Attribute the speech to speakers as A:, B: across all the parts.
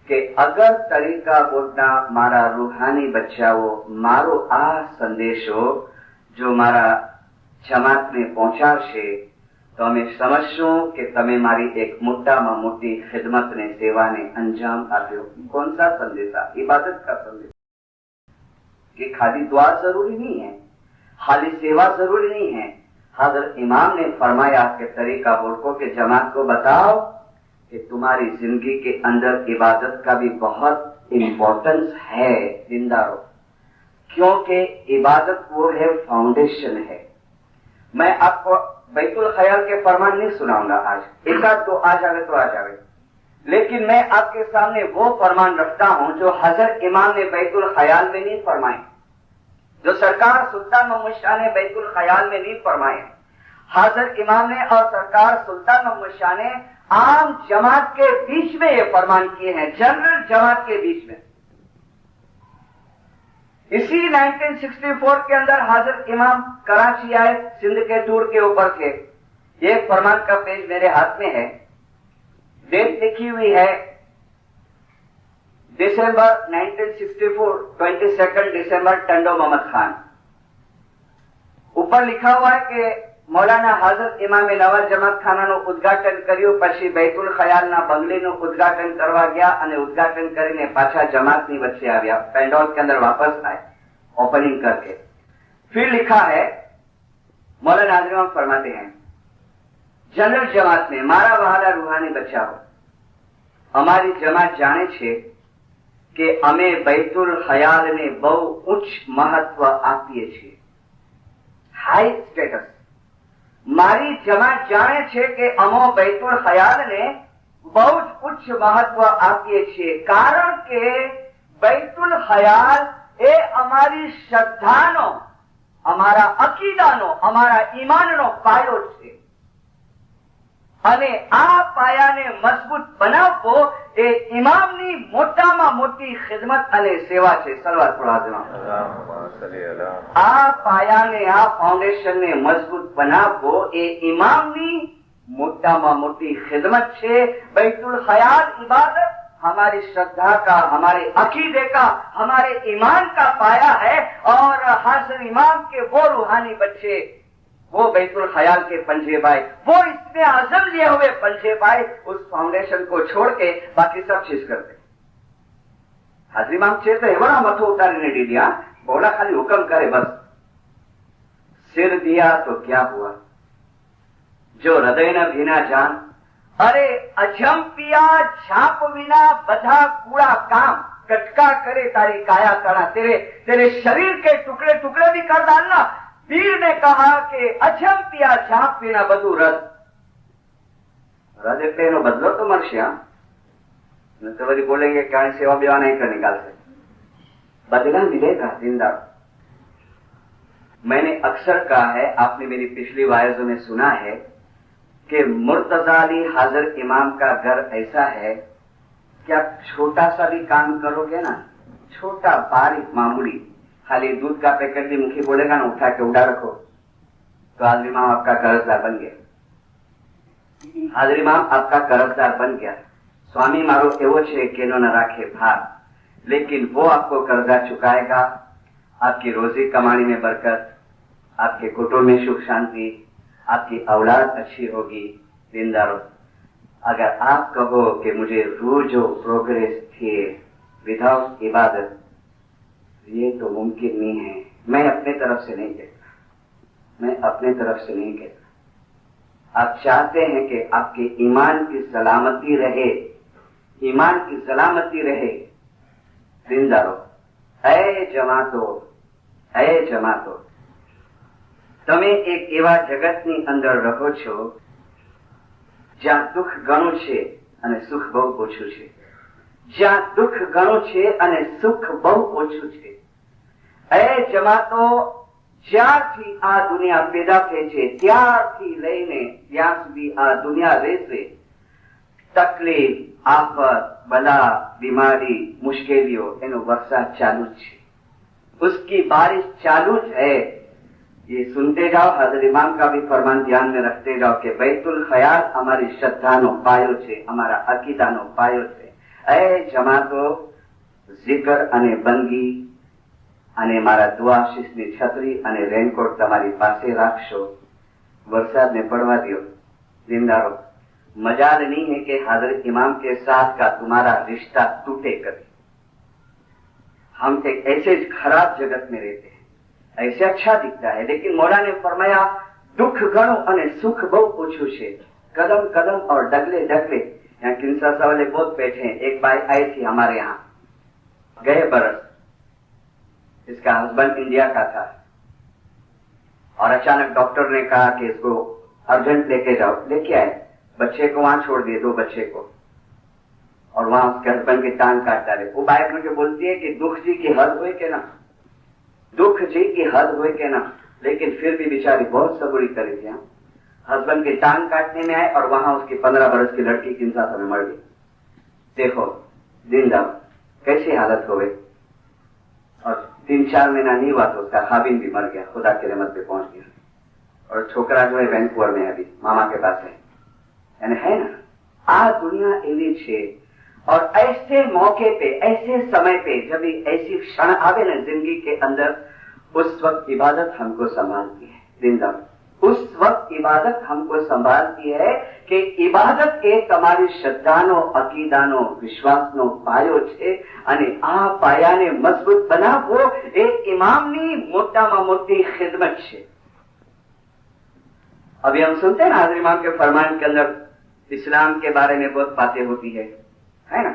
A: કે અગર તરીકા બોર્ડના મારા રૂહાની બચ્ચાઓ મારો આ સંદેશો જો મારા જમાતને પહોંચાડશે તો અમે સમજશું કે તમે મારી એક મોટામાં મોટી ખિદમતને સેવાને અંજામ આપ્યો. कौन सा संदेशा? इबादत का संदेश. कि खाली दुआ जरूरी नहीं है, खाली सेवा जरूरी नहीं है. हजरत इमाम ने फरमाया कि तरीका बोर्ड के जमात को बताओ कि तुम्हारी जिंदगी के अंदर इबादत का भी बहुत इंपॉर्टेंस है जिंदारो, क्योंकि इबादत वो है, फाउंडेशन है. मैं आपको बैतुल ख्याल के फरमान नहीं सुनाऊंगा आज, एक आध तो आ जावे तो आ जावे, लेकिन मैं आपके सामने वो फरमान रखता हूं जो हजरत इमाम ने बैतुल ख्याल में नहीं फरमाए, जो सरकार सुल्तान महमूद शाह ने बैतुल ख्याल में नहीं फरमाए. हजरत इमाम ने और सरकार सुल्तान महमूद शाह ने आम जमात के बीच में ये फरमान किए हैं, जनरल जमात के बीच में. इसी 1964 के अंदर हजरत इमाम कराची आए सिंध के टूर के ऊपर के. ये फरमान का पेज मेरे हाथ में है, डेट लिखी हुई है दिसंबर 1964, 22 दिसंबर, टंडो मोहम्मद खान. ऊपर लिखा हुआ है कि मौलाना हजरत इमामे नवाज जमात खानाનું ઉદ્ઘાટન કર્યું, પછી बैतुल ખ્યાલના બંગલેનું ઉદ્ઘાટન કરવા ગયા અને ઉદ્ઘાટન કરીને પાછા જમાતની વચ્ચે આવ્યા, પેન્ડોલ के अंदर वापस आए ओपनिंग करके. फिर लिखा है, मौलाना हजरत इमाम फरमाते हैं, जनरल जमात में मारा वहाला रूहानी बच्चा हो, અમારી જમાત જાણે છે કે અમે बैतुल ખ્યાલને બહુ ઉચ્ચ મહત્વ આપીએ છીએ, હાઈ સ્ટેટસ. મારી જમાત જાણે છે કે અમો बैतुल ખ્યાલને બહુ જ ઉચ્ચ મહત્વ આપીએ છીએ, કારણ કે बैतुल ખ્યાલ એ અમારી શ્રદ્ધાનો, અમારા અકીદાનો, અમારા ઈમાનનો પાયો છે. અને આ પાયાને મજબૂત બનાવવો એ ઇમામની મોટામાં મોટી ખિદમત અને સેવા છે. સલવાત પઢો. આ પાયાને, આ ફાઉન્ડેશનને મજબૂત બનાવવો એ ઇમામની મોટામાં મોટી ખિદમત છે. बैतुल ख्याल इबादत हमारी श्रद्धा का, हमारे अकीदे का, हमारे ईमान का पाया है. और हाजिर इमाम के वो रूहानी बच्चे, वो बैतुल ख्याल के पंजे भाई, वो इसमें आजम लिए हुए पंजे भाई उस फाउंडेशन को छोड़ के बाकी सब चीज करते. हाजिर इमाम छे तो एवड़ा मथो उतारीने दीदिया, बोला खाली हुक्म करे बस. सिर दिया तो क्या हुआ, जो हृदय न भीना जान. अरे अजम पिया झाप विना बधा कूड़ा काम, कटका करे तारी काया कणा, तेरे शरीर के टुकड़े टुकड़े भी कर डालना. पीर ने कहा कि अजम पिया झाप विना बधु रद. रद એટલે એનો બદલો તો મળશે. नहीं तो वही बोलेंगे क्या सेवा बेवा नहीं कर निकाल से, बदला मिलेगा जिंदा. मैंने अक्सर कहा है, आपने मेरी पिछली वायजों में सुना है कि मुर्तजा अली हाजिर इमाम का घर ऐसा है कि आप छोटा सा भी काम करोगे ना, छोटा बारीक मामूली, खाली दूध का पैकेट भी मुखी बोलेगा ना, उठा के उड़ा रखो, तो हाजिर इमाम आपका कर्जदार बन गया. हाजिर इमाम आपका कर्जदार बन गया. स्वामी मारो एवो छे के नो न राखे भार, लेकिन वो आपको कर्जा चुकाएगा. आपकी रोजी कमाने में बरकत, आपके कुटुंब में सुख शांति, आपकी औलाद अच्छी होगी. जिंदारो, अगर आप कहो कि मुझे रोजो प्रोग्रेस थे विदाउट इबादत, ये तो मुमकिन नहीं है. मैं अपने तरफ से नहीं कहता, मैं अपने तरफ से नहीं कहता. आप चाहते हैं कि आपके ईमान की सलामती रहे, ईमान की सलामती रहे. जिंदा रहो. ऐ जमातो, ऐ जमातो, તમે એક એવા જગતની અંદર રહો છો જ્યાં દુઃખ ઘણું છે અને સુખ બહુ ઓછું છે. જ્યાં દુઃખ ઘણું છે અને સુખ બહુ ઓછું છે. એ જમાતો, જ્યારથી આ દુનિયા પેદા થઈ છે ત્યારથી લઈને જ્યાં સુધી આ દુનિયા રહેશે, તકલીફ, આફત, બલા, બીમારી, મુશ્કેલીઓ, એનો વરસાદ ચાલુ જ છે. उसकी बारिश चालू है. ये सुनते जाओ. हजरत इमाम का भी फरमान ध्यान में रखते जाओ कि बैतुल ख्याल हमारी श्रद्धा नो पायो छे, हमारा अकीदा नो पायो छे. એ જમાતો zikr અને બંદગી અને મારા દુઆ આશીષની છત્રી અને રેનકોટ તમારી પાસે રાખશો, વરસાદ ने पड़वा दियो। जिंदारो, मजाल नहीं है कि हजरत इमाम के साथ का तुम्हारा रिश्ता टूटे कभी। हम एक ऐसे खराब जगत में रहते हैं, ऐसे अच्छा दिखता है, लेकिन मौला ने फरमाया दुख घणो अने सुख बहुत ओछू छे। कदम कदम और डगले डगले। यहाँ किंसासा वाले बहुत बैठे हैं। एक बाई आई थी हमारे यहाँ गए बरस, इसका हस्बैंड इंडिया का था और अचानक डॉक्टर ने कहा कि इसको अर्जेंट लेके जाओ। लेके आए, बच्चे को वहां छोड़ दिए, 2 बच्चे को, और वहां उसके हस्बैंड की टांग काट डाले। वो बाइक मुझे बोलती है कि दुख जी की हद हुई के ना, दुख जी की हद हुई के ना, लेकिन फिर भी बेचारी बहुत सबूरी करी थी। हस्बैंड की टांग काटने में आए और वहां उसकी 15 बरस की लड़की किंसासा में मर गई। देखो दिन रात कैसी हालत हो गई। और 3-4 महीना नहीं हुआ तो उसका खाबिन भी मर गया, खुदा की रहमत पे पहुंच गया। और छोकरा जो है वैंकूवर में अभी मामा के पास है। यानी है ना, आ दुनिया एवी छे। और ऐसे मौके पे, ऐसे समय पे, जब ऐसी क्षण आवे ना जिंदगी के अंदर, उस वक्त इबादत हमको संभालती है। जिंदा उस वक्त इबादत हमको संभालती है कि इबादत એ તમારી શ્રદ્ધાનો, અકીદાનો, વિશ્વાસનો પાયો છે અને આ પાયાને મજબૂત બનાવવો એ ઇમામની મોટામાં મોટી ખિદમત છે। अभी हम सुनते हैं ना हज़रत इमाम के फरमान के अंदर इस्लाम के बारे में बहुत बातें होती है ना।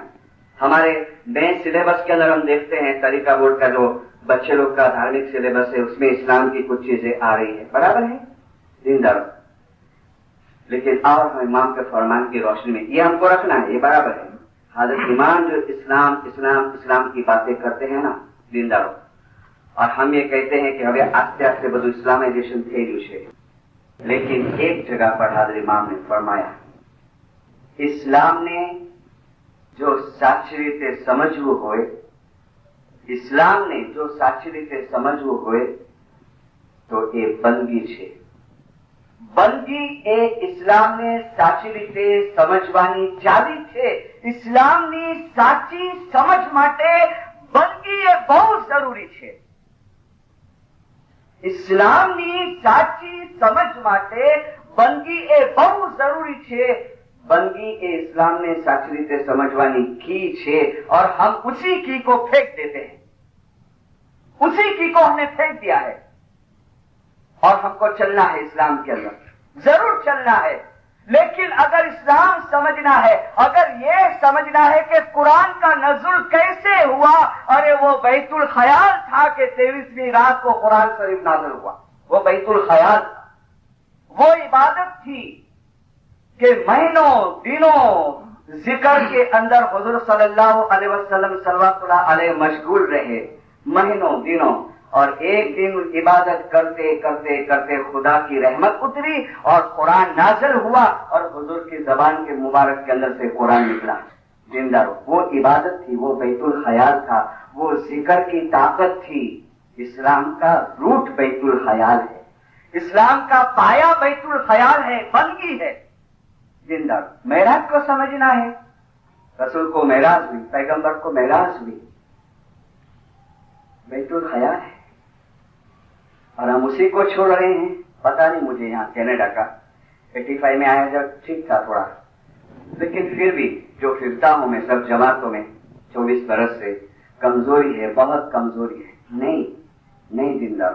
A: हमारे नए सिलेबस के अंदर हम देखते हैं तरीका बोर्ड का जो बच्चे लोग का धार्मिक सिलेबस है, उसमें इस्लाम की कुछ चीजें आ रही है, बराबर है जिंदारो। लेकिन और हम इमाम के फरमान की रोशनी में ये हमको रखना है, ये बराबर है। हज़रत इमाम जो इस्लाम इस्लाम इस्लाम की बातें करते हैं ना जिंदारो, और हम ये कहते हैं कि हमें आस्ते आस्ते બધું इस्लामाइजेशन થઈ રહ્યું છે। लेकिन एक जगह पर हज़रत इमाम ने फरमाया, इस्लाम ने जो साची रीते समझવું હોય, इस्लाम ने जो साची रीते समझવું હોય तो ये बंदगी છે। बंदगी ए इस्लाम ने साची रीते समझवानी चावी છે। इस्लामની સાચી સમજ માટે बंदगी એ બહુ જરૂરી છે। इस्लामની સાચી समझ માટે बंदगी ए બહુ જરૂરી છે। बंदगी ए इस्लाम ने साची रीते समझवानी की छे और हम उसी की को फेंक देते हैं। उसी की को हमने फेंक दिया है और हमको चलना है इस्लाम के अंदर, जरूर चलना है। लेकिन अगर इस्लाम समझना है, अगर ये समझना है कि कुरान का नज़ुल कैसे हुआ, अरे वो बैतुल ख्याल था कि 23वीं रात को कुरान शरीफ नाज़िल हुआ। वो बैतुल ख्याल था, वो इबादत थी कि महीनों दिनों जिक्र के अंदर हुजूर सल्लल्लाहु अलैहि वसल्लम सल्लल्लाहु अलैहि मशगूल रहे, महीनों दिनों। और एक दिन इबादत करते करते करते खुदा की रहमत उतरी और कुरान नाज़िल हुआ और हुजूर की जबान के मुबारक के अंदर से कुरान निकला। जिंदा वो इबादत थी, वो बैतुल ख्याल था, वो जिक्र की ताकत थी। इस्लाम का रूट बैतुल ख्याल है, इस्लाम का पाया बैतुल ख्याल है, बंदगी है। जिंदा मेराज को समझना है, रसूल को मेराज हुई, पैगंबर को मेराज हुई, बैतुल ख्याल है और हम उसी को छोड़ रहे हैं। पता नहीं मुझे यहाँ कनाडा का 85 में आया जब ठीक था थोड़ा, लेकिन फिर भी जो फिरता हूं मैं सब जमातों में 24 बरस से, कमजोरी है, बहुत कमजोरी है। नहीं जिंदा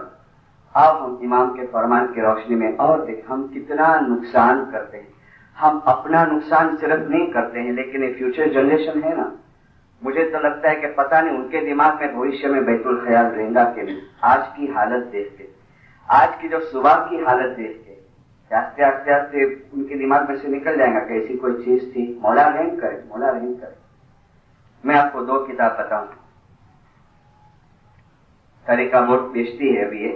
A: अब हम इमाम के फरमान की रोशनी में और देख हम कितना नुकसान करते हैं। हम अपना नुकसान सिर्फ नहीं करते हैं, लेकिन ये फ्यूचर जनरेशन है ना, मुझे तो लगता है कि पता नहीं उनके दिमाग में भविष्य में बैतुल ख्याल रहेगा कि नहीं। आज की हालत देख के, आज की जो सुबह की हालत देख के आस्ते आस्ते आस्ते उनके दिमाग में से निकल जाएगा कि ऐसी कोई चीज थी। मौला रहम करे, मौला रहम करे। मैं आपको 2 किताब बताऊं, तरीका बोर्ड बेचती है अभी ये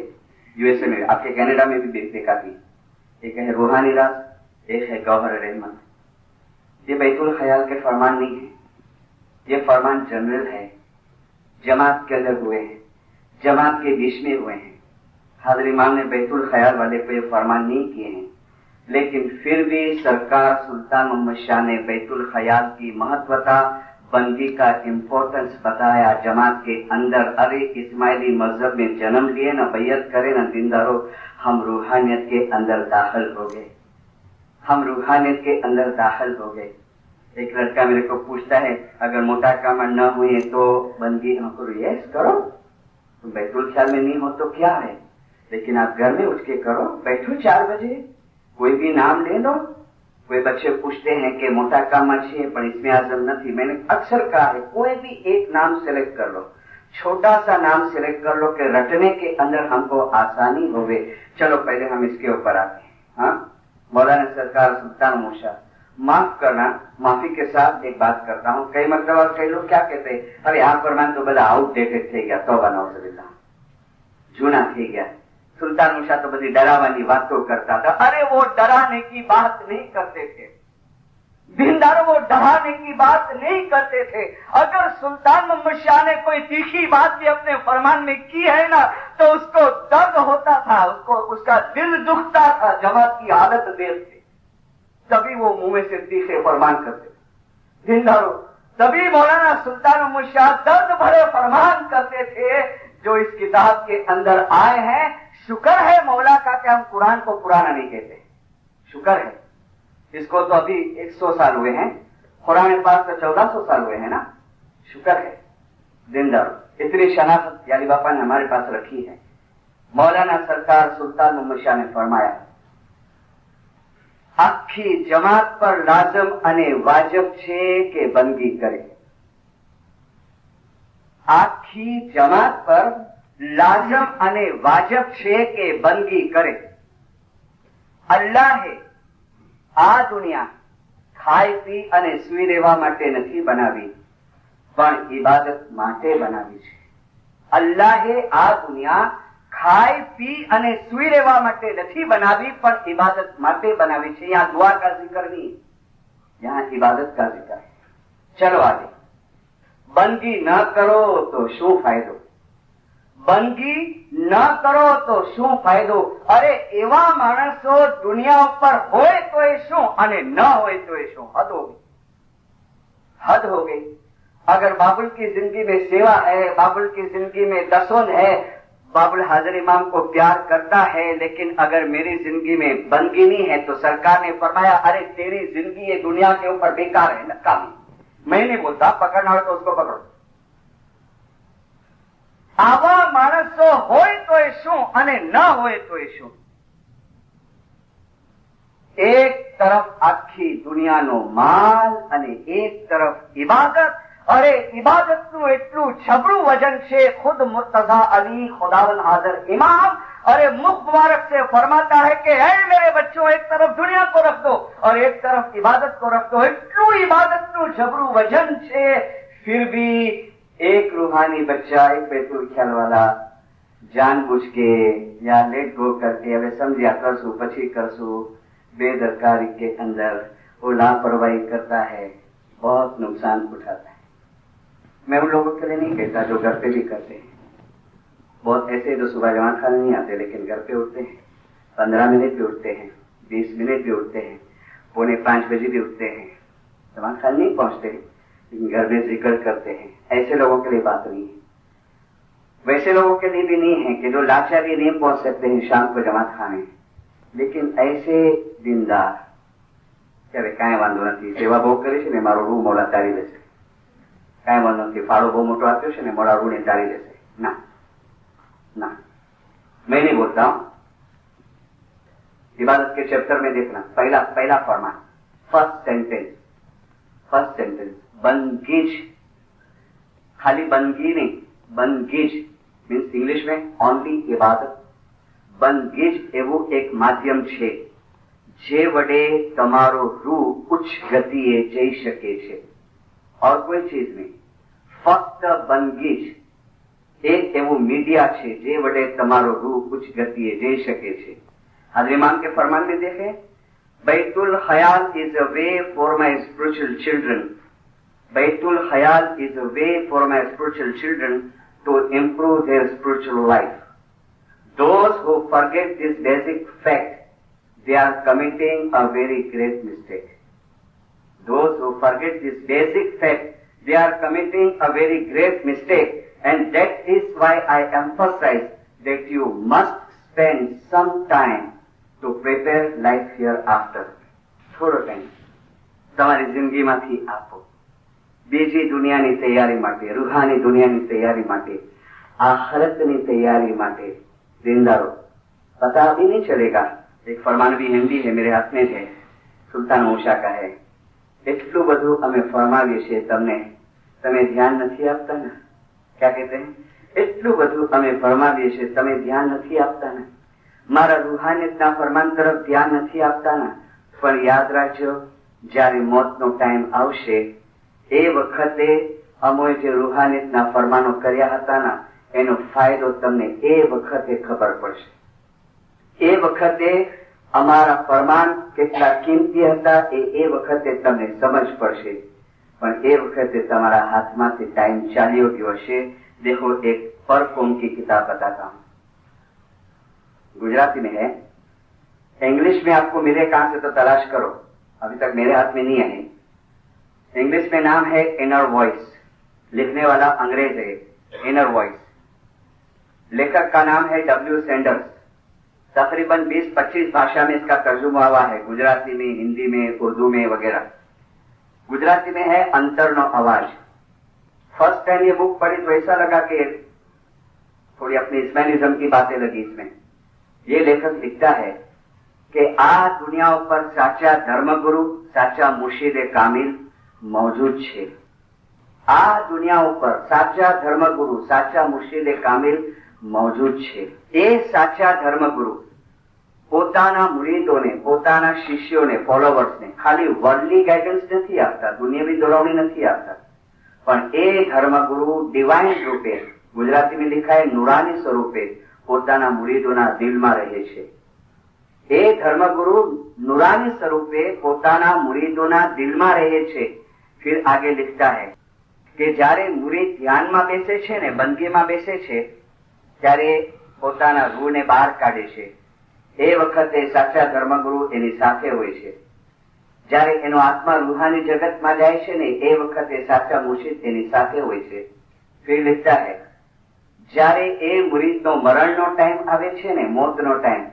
A: यूएसए में, आपके कनाडा में भी देखा थी। एक है रूहानी राज, एक है गौहर रहमत। ये बैतुल ख्याल के फरमान नहीं है, ये फरमान जनरल है, जमात के अंदर हुए हैं, जमात के बीच में हुए हैं। हज़रत इमाम ने बैतुल ख्याल वाले को ये फरमान नहीं किए हैं, लेकिन फिर भी सरकार सुल्तान मोहम्मद शाह ने बैतुल ख्याल की महत्वता बंदगी का इम्पोर्टेंस बताया जमात के अंदर। अरे इस्माइली मजहब में जन्म लिए, न बैयत करे न दीनदारो, हम रूहानियत के अंदर दाखिल हो गए, हम रूहानियत के अंदर दाखिल हो गए। एक लड़का मेरे को पूछता है, अगर मोटा काम न हुए तो बंदगी हम करो? यस करो, तुम बैतुल ख्याल में नहीं हो तो क्या है, लेकिन आप घर में उठ के करो, बैठो 4 बजे, कोई भी नाम ले लो। कोई बच्चे पूछते हैं कि मोटा काम अच्छी है पर इसमें आजम नहीं। मैंने अक्सर कहा है कोई भी एक नाम सिलेक्ट कर लो, छोटा सा नाम सिलेक्ट कर लो कि रटने के अंदर हमको आसानी हो गई। चलो पहले हम इसके ऊपर आते हैं। हाँ, मौलाना सरकार सुल्तान मूसा, माफ करना, माफी के साथ एक बात करता हूँ। कई मतलब कई लोग क्या कहते हैं, अरे आप फरमान तो बड़ा आउटडेटेड थे गया, तौबा नौजुबिल्लाह, जूना थे गया। सुल्तान मूसा तो बड़ी डरावानी बातों करता था। अरे वो डराने की बात नहीं करते थे, दीनदार वो डराने की बात नहीं करते थे। अगर सुल्तान मोहम्मद शाह ने कोई तीखी बात भी अपने फरमान में की है ना, तो उसको दर्द होता था, उसको उसका दिल दुखता था जमात की हालत देख के, तभी वो मुंह में से तीखे फरमान करते थे। दीनदारों, तभी मौलाना सुल्तान मोहम्मद शाह दर्द भरे फरमान करते थे जो इस किताब के अंदर आए हैं। शुक्र है मौला का कि हम कुरान को पुराना नहीं कहते, शुक्र है। इसको तो अभी 100 साल हुए हैं, कुरान पाक तो 1400 साल हुए हैं ना, शुक्र है। दीनदार इतनी शनाख्त याली बापा ने हमारे पास रखी है। मौलाना सरकार सुल्तान मोहम्मद शाह ने फरमाया, आखी जमात पर लाजम अने वाजिब छे के बंदगी करे। आखी जमात पर लाजम अने वाजिब छे के बंदगी करे। अल्लाहे આ દુનિયા ખાઈ પી અને સુઈ રહેવા માટે નથી બનાવી, પણ ઇબાદત માટે બનાવી છે। અલ્લાહે આ દુનિયા ખાઈ પી અને સુઈ રહેવા માટે નથી બનાવી, પણ ઇબાદત માટે બનાવી છે। यहाँ दुआ का जिक्र नहीं, यहाँ इबादत का जिक्र है। चलो आगे। बंदगी न करो तो शू फायदो, बंदगी न करो तो शू फायदो। अरे एवा माणसो दुनिया पर होय तो शू अने न होय तो शू, हद हो गई, हद हो गई। अगर बाबुल की जिंदगी में सेवा है, बाबुल की जिंदगी में दसोन है, बाबुल हाजिर इमाम को प्यार करता है, लेकिन अगर मेरी जिंदगी में बंदगी नहीं है तो सरकार ने फरमाया, अरे तेरी जिंदगी ये दुनिया के ऊपर बेकार है, नकामी। मैं नहीं बोलता, पकड़ना हो तो उसको पकड़ो। आवा माणसो होय तो शू अने न होय तो शू। एक तरफ आखी दुनियानो माल अने एक तरफ इबादत। अरे इबादतનું એટલું છબડું વજન છે। खुद मुर्तजा अली खुदावन हाजिर इमाम अरे मुख मुबारक से फरमाता है कि ऐ मेरे बच्चों, एक तरफ दुनिया को रख दो और एक तरफ इबादत को रख दो। એટલું इबादतનું છબડું वजन છે। फिर भी एक रूहानी बच्चा, एक बैतुल ख्याल वाला जानबूझ के या लेट गो करके હવે समझिया करसू પછી करसू बेदरकारी के अंदर वो लापरवाही करता है, बहुत नुकसान उठाता है। मैं उन लोगों के लिए नहीं कहता जो घर पे भी करते हैं। बहुत ऐसे तो सुबह जमात खाने नहीं आते, लेकिन घर पे उठते हैं, 15 मिनट भी उठते हैं, 20 मिनट भी उठते हैं, 4:45 बजे भी उठते हैं, जमात खाने नहीं पहुंचते, लेकिन घर में जिक्र करते हैं। ऐसे लोगों के लिए बात नहीं है। वैसे लोगों के लिए भी नहीं है कि जो लाचारी नहीं पहुंच सकते हैं शाम को जमात खाने, लेकिन ऐसे दीनदार ત્યારે કાંઈ વાંધો નથી, સેવા બહુ કરી છે ને મારો રૂ મોડા તારી લેશે, કાંઈ વાંધો નથી, ફાળો બહુ મોટો આપ્યો છે ને મોડા રૂને તારી લેશે। ના ना, मैं नहीं बोलता हूं। इबादत के चैप्टर में देखना, पहला फरमान, फर्स्ट सेंटेंस बंदगीज, खाली बंदगी नहीं, बंदगीज मीन्स इंग्लिश में ओनली इबादत। बंदगीज एवं एक माध्यम छे जे वडे तमारो रूह उच्च गतिए जई शके छे, और कोई चीज नहीं। फक्त बंदगीज एक एवं मीडिया छे जे वडे तमारो रूह उच्च गतिए जई शके छे। हाजिर इमाम के फरमान में देखे, Baitul Khayal is a way for my spiritual children, Baitul Khayal is a way for my spiritual children to improve their spiritual life. Those who forget this basic fact, they are committing a very great mistake. Those who forget this basic fact, they are committing a very great mistake, and that is why I emphasize that you must spend some time to prepare life hereafter. થોડો time તમારી જિંદગીમાંથી આપો બીજી દુનિયાની તૈયારી માટે, રૂહાની दुनियाની तैयारी માટે, आखिरतनी तैयारी માટે जिंदा रहो। पता अभी नहीं चलेगा। एक फरमान भी हिंदी है, मेरे हाथ में है, सुल्तान ओशा का है। એટલું બધું અમે ફરમાવીએ છીએ તમને, તમે ધ્યાન નથી આપતા ને? क्या कहते हैं? એટલું બધું અમે ફરમાવીએ છીએ, તમે ધ્યાન નથી આપતા ને? મારા રૂહાનિયતના ફરમાન તરફ ધ્યાન નથી આપતા ને? પણ યાદ રાખજો, જ્યારે મોતનો ટાઈમ આવશે એ વખતે અમોએ જે રૂહાનિયતના ફરમાનો કર્યા હતા ને એનો ફાયદો તમને એ વખતે ખબર પડશે। એ વખતે અમારા ફરમાન કેટલા કિંમતી હતા એ વખતે તમને સમજ પડશે। પણ એ વખતે તમારા હાથમાંથી ટાઈમ ચાલ્યો ગયો હશે। देखो, एक पर कौम की किताब बताता हूँ, गुजराती में है, इंग्लिश में आपको मिले कहां से तो तलाश करो, अभी तक मेरे हाथ में नहीं है। इंग्लिश में नाम है इनर वॉइस, लिखने वाला अंग्रेज है, इनर वॉइस। लेखक का नाम है डब्ल्यू सैंडर्स। तकरीबन 20-25 भाषा में इसका तर्जुमा हुआ है, गुजराती में, हिंदी में, उर्दू में वगैरह। गुजराती में है अंतरनो अवाज। फर्स्ट टाइम ये बुक पढ़ी तो ऐसा लगा कि थोड़ी अपनी इस्माइलिज्म की बातें लगी इसमें। ये लेखक लिखता है कि आ दुनिया पर साचा धर्मगुरु, साचा मुर्शिदे कामिल मौजूद छे। आ दुनिया पर साचा धर्मगुरु, साचा मुर्शिदे कामिल मौजूद छे। ए साचा धर्मगुरु પોતાના મુરીદોને, પોતાના શિષ્યોને, ફોલોવર્સને ખાલી વર્લ્ડલી ગાઈડન્સ નથી આપતા, દુનિયાવી દોરવણી નથી આપતા, પણ એ ધર્મગુરુ ડિવાઇન રૂપે, ગુજરાતીમાં लिखाય નુરાની સ્વરૂપે પોતાના મુરીદોના દિલમાં રહે છે। એ ધર્મગુરુ નુરાની સ્વરૂપે પોતાના મુરીદોના દિલમાં રહે છે। फिर आगे लिखता है કે જ્યારે મુરીદ ધ્યાનમાં બેસે છે ને, બંદગીમાં બેસે છે, ત્યારે પોતાના રૂહને બહાર કાઢે છે। એ વખતે સાચા ધર્મગુરુ એની સાથે હોય છે। જ્યારે એનો આત્મા રૂહાની જગતમાં જાય છે ને એ વખતે સાચા મુર્શિદ એની સાથે હોય છે। ફિર लिखता है જ્યારે એ મુરીદનો મરણનો ટાઈમ આવે છે ને, મોતનો ટાઈમ,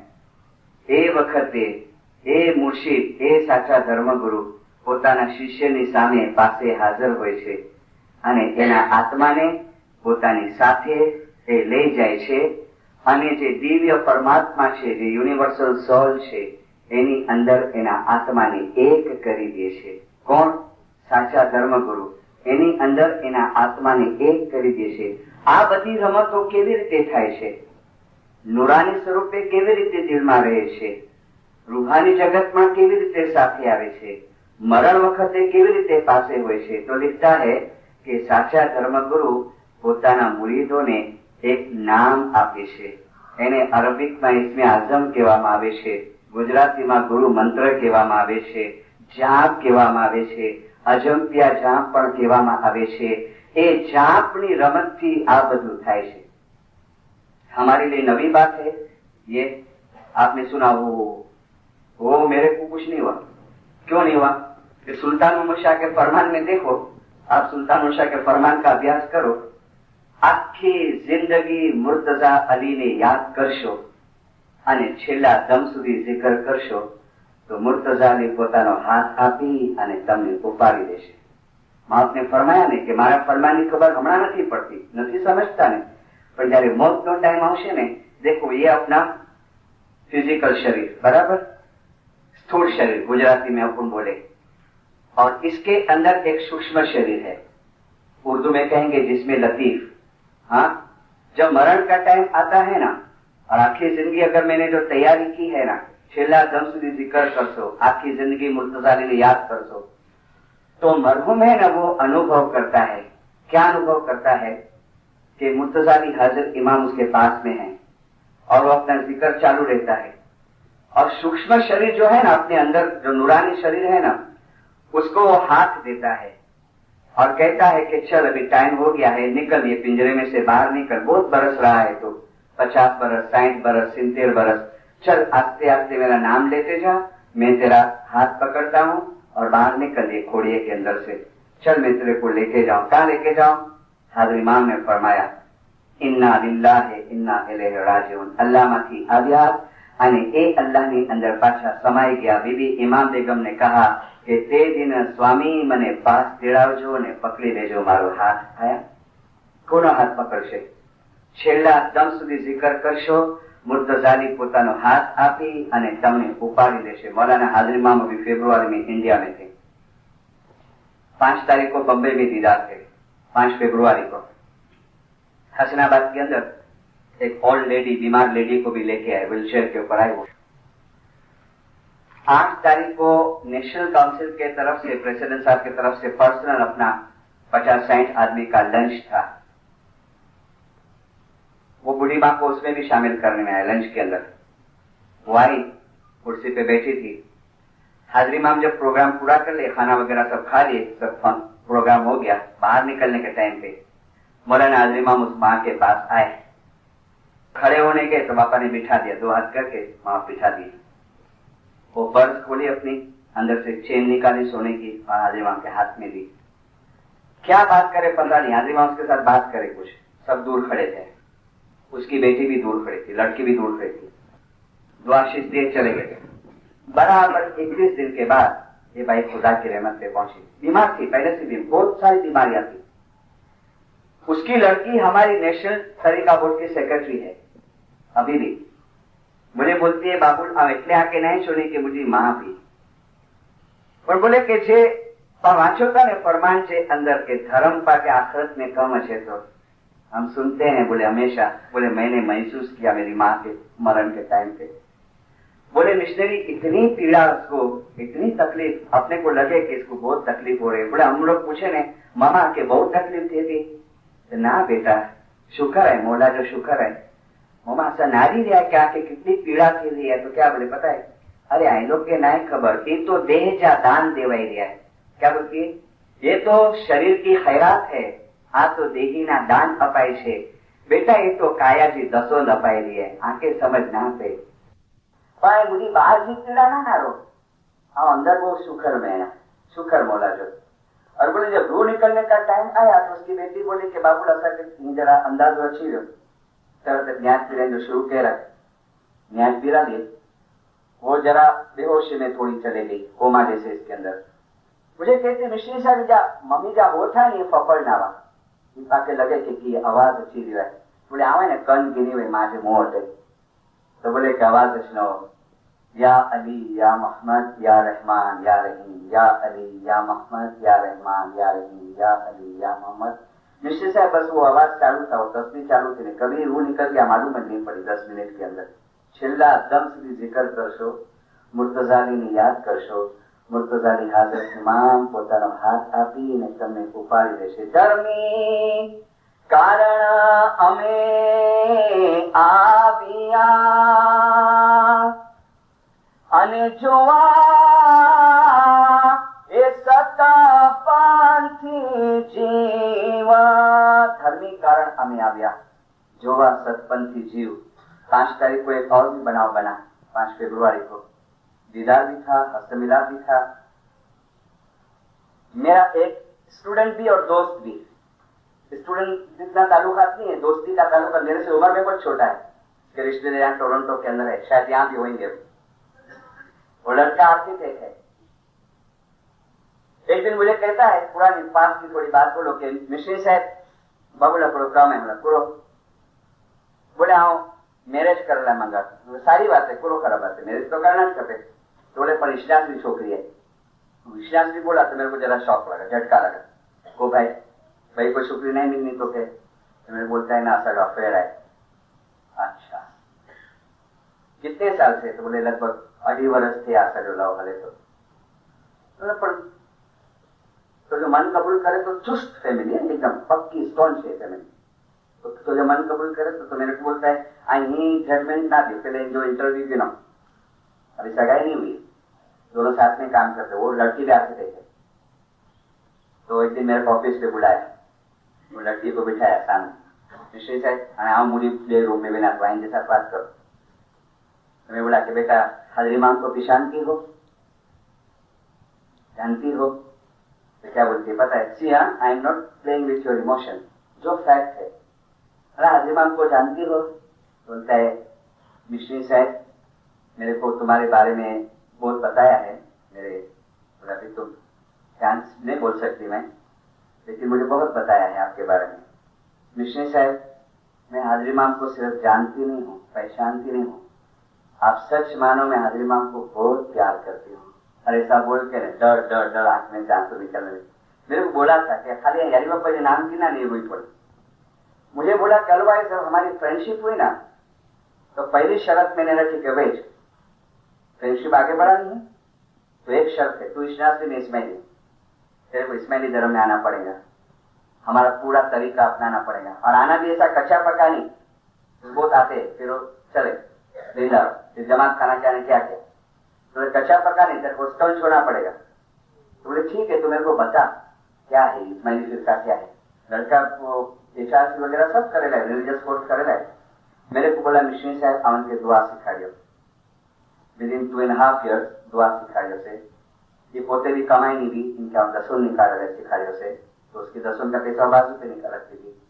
A: એ વખતે એ મુર્શિદ, એ સાચા ધર્મગુરુ પોતાના શિષ્યની સામે પાસે હાજર હોય છે અને એના આત્માને પોતાની સાથે એ લઈ જાય છે અને જે દિવ્ય પરમાત્મા છે, જે યુનિવર્સલ સોલ છે, એની અંદર એના આત્માને એક કરી દે છે। કોણ? સાચા ધર્મગુરુ એની અંદર એના આત્માને એક કરી દે છે। આ બધી રમતો કેવી રીતે થાય છે? નુરાની સ્વરૂપે કેવી રીતે દિલમાં રહે છે? રૂહાની જગતમાં કેવી રીતે સાથે આવે છે? મરણ વખતે કેવી રીતે પાસે હોય છે? તો लिखता है કે સાચા ધર્મગુરુ પોતાના મુરીદોને એક નામ આપે છે। એને અરબિકમાં ઇસ્મે આઝમ કહેવામાં આવે છે, ગુજરાતીમાં ગુરુ મંત્ર કહેવામાં આવે છે, જાપ કહેવામાં આવે છે, અજંપ્યા જાપ પણ કહેવામાં આવે છે। એ જાપની રમતથી આ બધું થાય છે। हमारे लिए नवी बात है ये। आपने सुना वो मेरे को कुछ नहीं हुआ। क्यों नहीं हुआ? कि सुल्तान मुर्शा के फरमान में देखो, आप सुल्तान मुर्शा के फरमान का अभ्यास करो, आखी जिंदगी मुर्तजा अली ने याद करशो અને છેલ્લા દમ સુધી zikr કરશો તો મુર્તઝા અલી પોતાનો હાથ આપી અને તમને ઉપાડી દેશે। આપને ફરમાયા ને કે મારા ફરમાનની ખબર હમણાં નથી પડતી, નથી સમજતા ને, પણ જયારે મોતનો ટાઈમ આવશે ને, देखो ये अपना फिजिकल शरीर, बराबर, स्थूल शरीर गुजराती में अपन बोले, और इसके अंदर एक सूक्ष्म शरीर है, उर्दू में कहेंगे जिसमें लतीफ। हाँ, जब मरण का टाइम आता है ना, और आखिरी जिंदगी अगर मैंने जो तैयारी की है ना, छेल्ला दम સુધી जिक्र करशो, आखिरी जिंदगी मुर्तज़ा अली याद करशो, तो मरहूम है ना, वो अनुभव करता है। क्या अनुभव करता है? कि मुर्तज़ा अली हाजिर इमाम उसके पास में है और वो अपना जिक्र चालू रहता है, और सूक्ष्म शरीर जो है ना, अपने अंदर जो नूरानी शरीर है ना, उसको वो हाथ देता है और कहता है कि चल अभी टाइम हो गया है, निकल, ये पिंजरे में से बाहर निकल, बहुत बरस रहा है तो 50 बरस, 60 बरस, 70 बरस, चल आस्ते आस्ते मेरा नाम लेते जा, मैं तेरा हाथ पकड़ता हूँ और बाहर निकल ये खोड़िए के अंदर से। चल मैं तेरे को लेके जाऊं। कहां लेके जाऊं? हाजर इमाम ने फरमाया, इन्ना लिल्लाहि इन्ना इलैहि राजिऊन। अल्लाहમાંથી આવ્યા અને એ અલ્લાહની અંદર પાછા સમાઈ ગયા। બીબી ઇમામ બેગમ ને કहा કે તે દિન સ્વામી મને પાસ તેડાવજો અને પકડી લેજો મારો હાથ। આયા કોનો હાથ પકડશે? છેલ્લા દમ સુધી zikr કરશો, मुर्तजाली પોતાનો હાથ આપી અને તમને ઉપાડી લેશે। मौलाना हाजिर इमाम अभी फरवरी में इंडिया में थे। 5 तारीख को बम्बई में दीदार थे। 5 फरवरी को हसनाबाद के अंदर एक ओल्ड लेडी, बीमार लेडी को भी लेके आए, व्हीलचेयर के ऊपर आए वो। 8 तारीख को नेशनल काउंसिल के तरफ से, प्रेसिडेंट साहब की तरफ से पर्सनल अपना 50-60 आदमी का लंच था। वो बूढ़ी माँ को उसमें भी शामिल करने में आया लंच के अंदर। वो आई, कुर्सी पे बैठी थी। हाजिर इमाम जब प्रोग्राम पूरा कर ले, खाना वगैरह सब खा लिए, सब प्रोग्राम हो गया, बाहर निकलने के टाइम पे मौलाना हाजिर इमाम उस माँ के पास आए। खड़े होने के तो पापा ने बिठा दिया, 2 हाथ करके माँ बिठा दी। वो पर्स खोली अपनी, अंदर से चेन निकाली सोने की और हाजिर इमाम के हाथ में दी। क्या बात करे पता नहीं, हाजिर इमाम उसके साथ बात करे कुछ। सब दूर खड़े थे, उसकी बेटी भी दूर खड़ी थी, लड़की भी दूर खड़ी थी। दुआ शीश दिए चले गए। बराबर 21 दिन के बाद ये भाई खुदा की रहमत से पहुंची। बीमार थी पहले से भी, बहुत सारी बीमारियां थी। उसकी लड़की हमारी नेशनल तरीका बोर्ड की सेक्रेटरी है अभी भी। मुझे बोलती है, बाबुल अब એટલે આકે નહીં છોડી કે मुझी मां भी। पर बोले कि जे वांचो था ने फरमान जे अंदर के धर्म पाके आखिरत में कम है तो हम सुनते हैं। बोले हमेशा, बोले मैंने महसूस किया मेरी माँ के मरण के टाइम पे। बोले मिशनरी इतनी पीड़ा उसको, इतनी तकलीफ, अपने को लगे कि इसको बहुत तकलीफ हो रही है। बोले हम लोग पूछे ने मामा के बहुत तकलीफ थी? ना बेटा शुक्र है, मोला जो शुक्र है मामा ऐसा नारी रहा क्या कि कितनी पीड़ा थी रही है। तो क्या बोले पता है, अरे आई लोग के ना खबर थी तो देह जा दान देवाई रहा है। क्या बोलती है? ये तो शरीर की खैरात है, आ तो देही ना दान अपाय छे बेटा, ये तो काया जी दसोंद अपाय रही है। आंखें समझ ना पे पर मुझी बाहर जी पीड़ा ना नारो, हाँ अंदर वो शुक्र में है, शुक्र मोला जो। और बोले जब रूह निकलने का टाइम आया तो उसकी बेटी बोली कि बाबू ऐसा जरा अंदाज अच्छी लो। तरत न्याज पीने जो शुरू कह रहा, न्याज पीरा लिए, वो जरा बेहोशी में थोड़ी चले गई, कोमा जैसे इसके अंदर। मुझे कहती मिश्री साहब जा मम्मी जा वो था नहीं फफड़ नावा ताके लगे कि आवाज अच्छी रही है। बोले आवे ने कन गिनी हुई माथे मुंह होते तो बोले कि आवाज सुनो, या अली या मोहम्मद या रहमान या रहीम, या अली या मोहम्मद या रहमान या रहीम, या अली या मोहम्मद। मिश्री साहब बस वो आवाज चालू था, वो तस्वीर चालू थी, कभी रूह निकल गया मालूम नहीं पड़ी। 10 मिनट के अंदर छेल्ला दम સુધી जिक्र करशो, मुर्तजालीने याद करशो। मुर्तजाली हाजर इमाम પોતાનો હાથ આપીને તમને ઉપાડી લેશે। ધર્મી કારણ અમે આવ્યા અને જોવા એ સતપંથી જીવા। ધર્મી કારણ અમે આવ્યા, જોવા સતપંથી જીવ। 5 तारीख को एक और भी बनाव बना, 5 फरवरी को दीदार भी था, हस्तमिलाप भी था। मेरा एक स्टूडेंट भी और दोस्त भी। स्टूडेंट जितना ताल्लुकात नहीं है, दोस्ती का ताल्लुका मेरे से उम्र में बहुत छोटा है। इसके रिश्तेदार यहाँ टोरंटो के अंदर है, शायद यहाँ भी होंगे। वो लड़का आर्किटेक्ट है। एक दिन मुझे कहता है, पुरानी पास की थोड़ी बात बोलो कि मिश्री साहब बाबूला करो काम है करो। बोले आओ मैरेज करेला मंगा, सारी बात है, करो खराब बात है, मैरेज तो करना चाहिए। बोले पर इश्लास भी छोकरी है। इश्लास भी बोला तो मेरे को जरा शौक लगा, झटका लगा। को भाई कोई छोकरी नहीं मिलनी तो क्या? तो मेरे बोलता है ना असल अफेयर है। अच्छा कितने साल से? तो बोले लगभग 2.5 वर्ष थे आशा जो लाओ हले तो जो मन कबूल करे तो चुस्त फैमिली है, एकदम पक्की स्टोन है फैमिली। तो जो मन कबूल करे तो मेरे को बोलता है आई जजमेंट ना दे, पहले जो इंटरव्यू की ना, अभी सगाई नहीं हुई, दोनों साथ में काम करते, वो लड़की भी आके देखे। तो एक दिन मेरे ऑफिस पे बुलाया, वो लड़की को बिठाया सामने, विशेष है आओ मुझे प्ले रूम में बिना वाइन के साथ बात करो। तो मैं बोला कि बेटा हाजिर इमाम को पहचानती हो, जानती हो? तो क्या बोलती है पता है, सी हाँ, I am not playing with your emotion, जो फैक्ट है। अरे हाजी इमाम को जानती हो? बोलता है मिश्री साहब मेरे को तुम्हारे बारे में बहुत बताया है, मेरे अभी तुम ध्यान नहीं बोल सकती मैं, लेकिन मुझे बहुत बताया है आपके बारे में। मिश्री साहब मैं हाजिर इमाम को सिर्फ जानती नहीं हूँ, पहचानती नहीं हूँ, आप सच मानो मैं हाजिर इमाम को बहुत प्यार करती हूँ। और ऐसा बोल के डर डर डर आंख में से आंसू निकलने लगे। मेरे को बोला था कि खाली यारी बापा ये नाम की ना नहीं हुई पड़ी, मुझे बोला कल भाई जब हमारी फ्रेंडशिप हुई ना तो पहली शर्त मैंने रखी कि भाई फ्रेंडशिप आगे बढ़ानी है तो एक शर्त है, तू इस्लाम में इस्माइली, तेरे को इस्माइली धर्म में आना पड़ेगा, हमारा पूरा तरीका अपनाना पड़ेगा। और आना भी ऐसा कच्चा पका नहीं, बहुत आते फिर वो चले फिर जमात खाना क्या क्या क्या, तो कच्चा पका नहीं, तेरे को स्टॉल छोड़ना पड़ेगा। तो बोले ठीक है, तो मेरे को बता क्या है इस्माइली फिरका क्या है। लड़का वो एचआरसी वगैरह सब करेगा, रिलीजियस कोर्स करेगा। मेरे को बोला मिश्री साहब अमन के दुआ सिखाइयो, विद इन 2.5 years दुआ सिखाइयो से, ये पोते भी कमाई नहीं भी, इनका दसुन निकाल रहे सिखाइयो से, तो उसकी दसुन का पैसा बाजू पे निकाल रखती थी।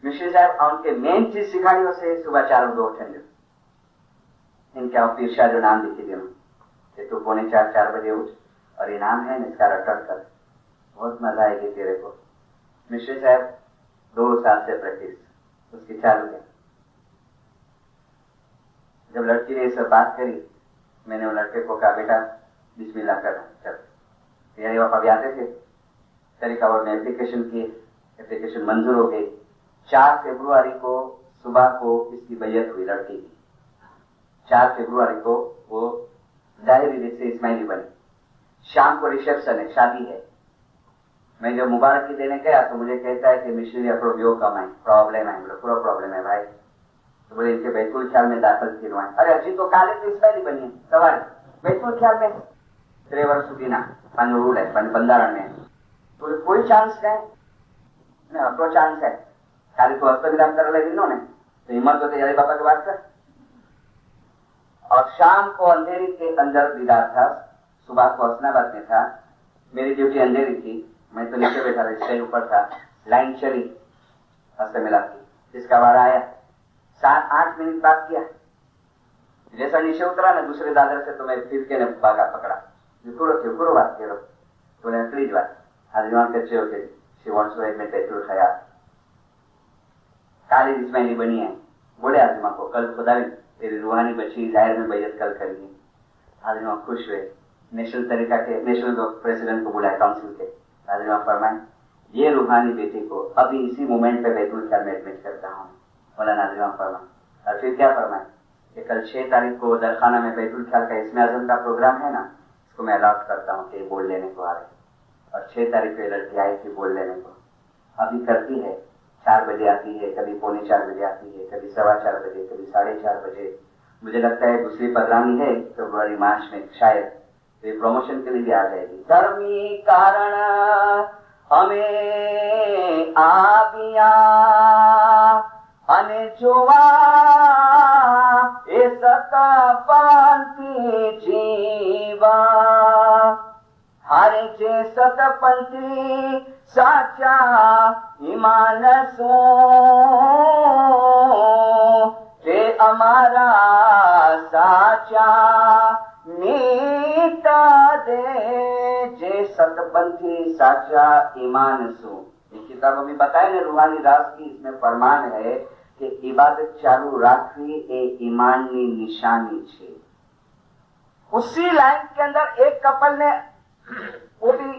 A: मिश्री साहब उनके मेन चीज सिखाइयो से सुबह 4 बजे उठेंगे, इनका पीरशाह जो नाम लिखी थी कि तू 3:45 बजे उठ और ये नाम है इसका रटन कर, बहुत मजा आएगी तेरे को। मिश्री साहब 2 साल से प्रैक्टिस उसकी चालू है। जब लड़की ने इससे बात करी, मैंने वो लड़के को कहा बेटा बिस्मिल्लाह कर, चल यानी पापा भी आते थे तरीका, और मैं एप्लीकेशन की, एप्लीकेशन मंजूर हो गई। 4 फरवरी को सुबह को इसकी बैयत हुई लड़की की, 4 फरवरी को वो जाहिर से इस्माइली बनी। शाम को रिसेप्शन है, शादी है। मैं जब मुबारकी देने गया तो मुझे कहता है कि मिश्री अप्रोव्यो कम है, प्रॉब्लम है, पूरा प्रॉब्लम है भाई। तो बोले इनके बैतुल ख्याल में दाखिल किरवाएं। अरे अजी तो काले तो इस्माइली बनी है सवाल बैतुल ख्याल में 3 वर्ष सुधीना पानी रूल है, बंधारण में, तो कोई चांस नहीं, अपनो चांस है, खाली तो हस्त विधान कर ले इन्होंने, तो हिम्मत होते यारी बापा की बात कर। और शाम को अंधेरी के अंदर दीदार था, सुबह को हसनाबाद में था, मेरी ड्यूटी अंधेरी थी, मैं तो नीचे बैठा था, स्टेज ऊपर था, लाइन चली हस्त मिला थी, इसका वारा आया, 7-8 मिनट बात किया, जैसा नीचे उतरा ना दूसरे दादर से तो मैं फिर के भागा पकड़ा, जुकुरो बात करो, तो ने प्लीज बात हाजिमान कच्चे होके she wants to admit petrol खाया काली इस्माइली बनी है। बोले हाजिमा को कल खुदावी तेरी रूहानी बच्ची जाहिर में बैयत कल करेगी। हाजिमा खुश हुए, नेशनल तरीका के नेशनल प्रेसिडेंट को बुलाया काउंसिल के, हाजिमा फरमाए ये रूहानी बेटी को अभी इसी मोमेंट पे बैतुल ख्याल में एडमिट करता हूँ। बोला नाजिमा फरमाए, और फिर क्या फरमाए कि कल 6 तारीख को दरखाना में बैतुल ख्याल का इसमें आजम का प्रोग्राम है ना, इसको मैं अलॉट करता हूँ कि बोल लेने को आ रहे। और 6 तारीख को लड़की आई थी बोल लेने को, अभी करती है, 4 बजे आती है, कभी 3:45 बजे आती है, कभी 4:15 बजे, कभी 4:30 बजे। मुझे लगता है दूसरी पदरानी है फरवरी मार्च में शायद, तो प्रमोशन के लिए भी आ जाएगी। धर्मी कारण हमें आबिया अने जोवा ए सका पंथी जीवा, हारे जे सतपंथी साचा ईमान सो ते अमारा साचा नीता दे, जे सतपंथी साचा ईमान सो। ये किताब अभी बताए ना रूहानी राज की, इसमें फरमान है कि इबादत चालू राखवी ए ईमाननी निशानी छे। उसी लाइन के अंदर एक कपल ने, वो भी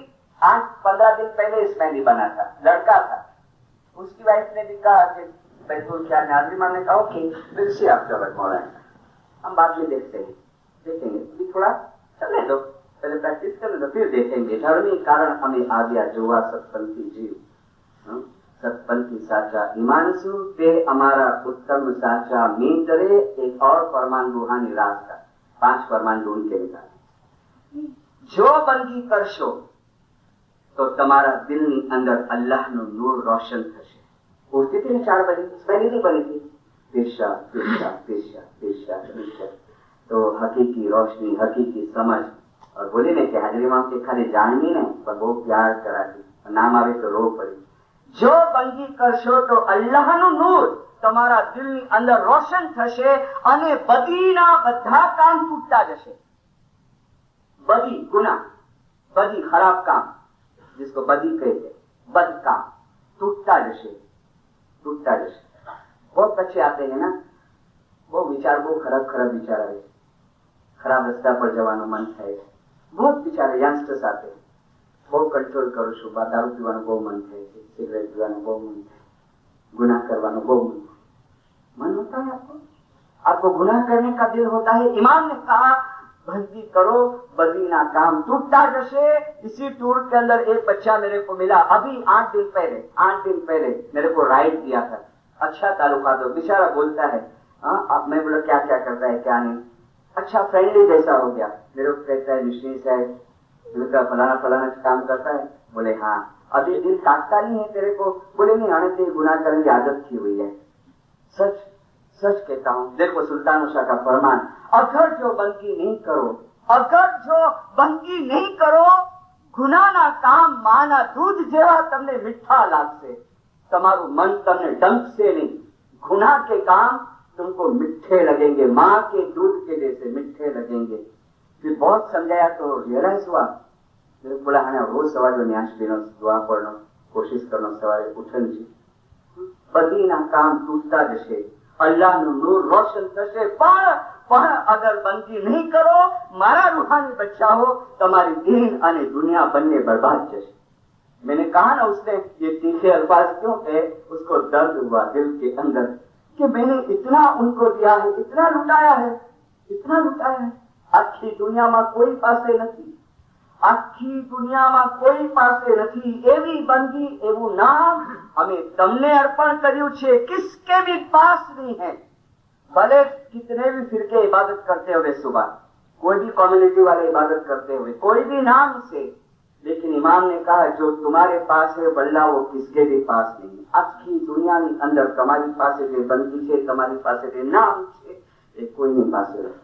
A: 8-15 दिन पहले इस्माइली बना था, लड़का था, उसकी वाइफ ने भी कहा कि बैतुल ख्याल में आदमी ने कहा ओके फिर से आपका वर्क हो रहा है, हम बाद में देखेंगे भी थोड़ा चलने दो, पहले प्रैक्टिस करने दो फिर देखेंगे। धर्मी कारण हमें आ गया जोवा सतपंथी जीव, सतपंथी साचा ईमान सु ते हमारा उत्तम साचा मीन करे। एक और फरमान रूहानी राज का 5 फरमान ढूंढ के निकाले, जो बंदी करशो तो તમારા દિલની અંદર અલ્લાહનું નૂર રોશન થશે। ઉઠતી હતી 4 બજે, પહેલી नहीं बनी थी, पेशा पेशा पेशा पेशा पेशा, तो हकीकी रोशनी, हकीकी समझ
B: और बोली ने कि हाजरी में के खाली जाणवी ने पण बहु प्यार कराती, नाम आवे तो रो पड़ी। जो બંગી કરશો તો અલ્લાહનું નૂર તમારા દિલની અંદર રોશન થશે અને બદીના બધા કામ તૂટતા જશે। બદી ગુના, બદી ખરાબ काम, जिसको बदी कहते, बद काम टूटता जैसे, टूटता जैसे। बहुत बच्चे आते हैं ना, वो विचार बहुत खराब खराब विचार आए, खराब रास्ता पर जवानो मन थाय। बहुत विचार यंगस्टर्स आते हैं, बहुत कंट्रोल करो छू, दारू पीवानो बहुत मन थाय, सिगरेट पीवानो बहुत मन थाय, गुनाह करवानो बहुत मन थाय। मन होता है आपको? आपको गुनाह करने का दिल होता है? इमाम ने कहा भक्ति करो, बदीना काम टूटता जैसे। इसी टूर के अंदर एक बच्चा मेरे को मिला, अभी 8 दिन पहले मेरे को राइड दिया था। अच्छा ताल्लुकात हो, बेचारा बोलता है, अब मैं बोला क्या क्या करता है क्या नहीं, अच्छा फ्रेंडली जैसा हो गया। मेरे को कहता है मिश्री साहब फलाना फलाना काम करता है। बोले हाँ, अभी दिल काटता नहीं है तेरे को? बोले नहीं, आने से गुनाह करने की आदत की हुई है। सच सच कहता हूँ, देखो सुल्तान शाह का फरमान, अगर जो બંગી नहीं करो, अगर जो બંગી नहीं करो, गुनाना काम माना दूध जेवा तमने मीठा लागसे। તમારું मन तमने डंकसे नहीं, गुनाह के काम तुमको मीठे लगेंगे, माँ के दूध के जैसे मीठे लगेंगे। फिर बहुत समझाया तो रियलाइज हुआ। मेरे बोला हाँ रोज सवारे न्यास पीनो, दुआ पढ़नो, कोशिश करनो, सवारे उठन जी। बदीना काम तूटता जશે, અલ્લાહનું નૂર રોશન થશે। પણ અગર બંગી નહીં કરો, મારા રૂહાની બચ્ચાઓ, તમારી દીન અને दुनिया બંને बर्बाद જશે। मैंने कहा ना उसने ये तीखे अल्फाज क्यों कहे, उसको दर्द हुआ दिल के अंदर कि मैंने इतना उनको दिया है, इतना लुटाया है, इतना लुटाया है। आखी दुनियाમાં કોઈ પાસે નથી, આખી दुनियाમાં કોઈ પાસે નથી એવી બંગી, એવું નામ અમે તમને અર્પણ કર્યું છે। किसके भी पास नहीं है, भले कितने भी फिरके इबादत करते हुए, सुबह कोई भी कम्युनिटी वाले इबादत करते हुए, कोई भी नाम से, लेकिन इमाम ने कहा जो तुम्हारे पास है बल्ला वो किसके भी पास नहीं। आखी दुनियाની અંદર તમારી પાસે જે બંગી છે, તમારી પાસે જે નામ છે, એ કોઈની પાસે નથી।